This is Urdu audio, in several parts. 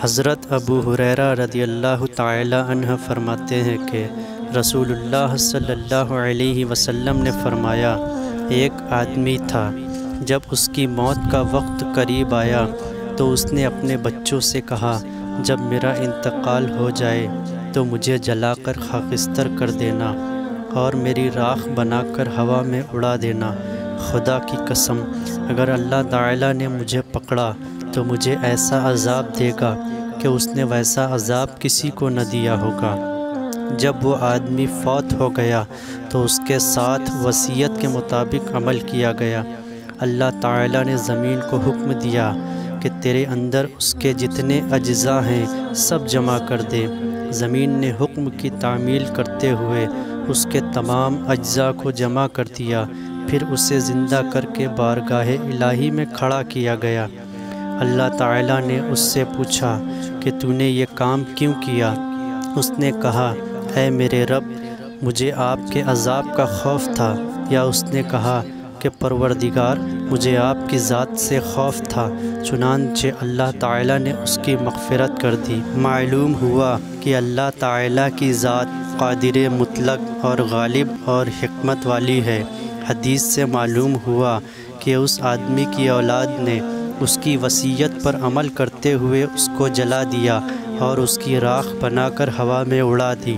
حضرت ابو ہریرہ رضی اللہ تعالی عنہ فرماتے ہیں کہ رسول اللہ صلی اللہ علیہ وسلم نے فرمایا، ایک آدمی تھا، جب اس کی موت کا وقت قریب آیا تو اس نے اپنے بچوں سے کہا، جب میرا انتقال ہو جائے تو مجھے جلا کر خاکستر کر دینا اور میری راکھ بنا کر ہوا میں اڑا دینا۔ خدا کی قسم، اگر اللہ تعالیٰ نے مجھے پکڑا تو مجھے ایسا عذاب دے گا کہ اس نے ویسا عذاب کسی کو نہ دیا ہوگا۔ جب وہ آدمی فوت ہو گیا تو اس کے ساتھ وصیت کے مطابق عمل کیا گیا۔ اللہ تعالیٰ نے زمین کو حکم دیا کہ تیرے اندر اس کے جتنے اجزاء ہیں سب جمع کر دے۔ زمین نے حکم کی تعمیل کرتے ہوئے اس کے تمام اجزاء کو جمع کر دیا، پھر اسے زندہ کر کے بارگاہ الہی میں کھڑا کیا گیا۔ اللہ تعالیٰ نے اس سے پوچھا کہ تو نے یہ کام کیوں کیا؟ اس نے کہا، اے میرے رب، مجھے آپ کے عذاب کا خوف تھا، یا اس نے کہا کہ پروردگار، مجھے آپ کی ذات سے خوف تھا۔ چنانچہ اللہ تعالیٰ نے اس کی مغفرت کر دی۔ معلوم ہوا کہ اللہ تعالیٰ کی ذات قادر مطلق اور غالب اور حکمت والی ہے۔ حدیث سے معلوم ہوا کہ اس آدمی کی اولاد نے اس کی وصیت پر عمل کرتے ہوئے اس کو جلا دیا اور اس کی راکھ بنا کر ہوا میں اڑا دی،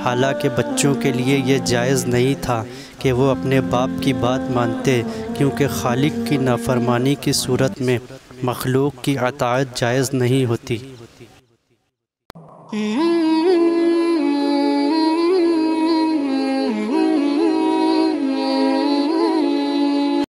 حالانکہ بچوں کے لیے یہ جائز نہیں تھا کہ وہ اپنے باپ کی بات مانتے، کیونکہ خالق کی نافرمانی کی صورت میں مخلوق کی اطاعت جائز نہیں ہوتی۔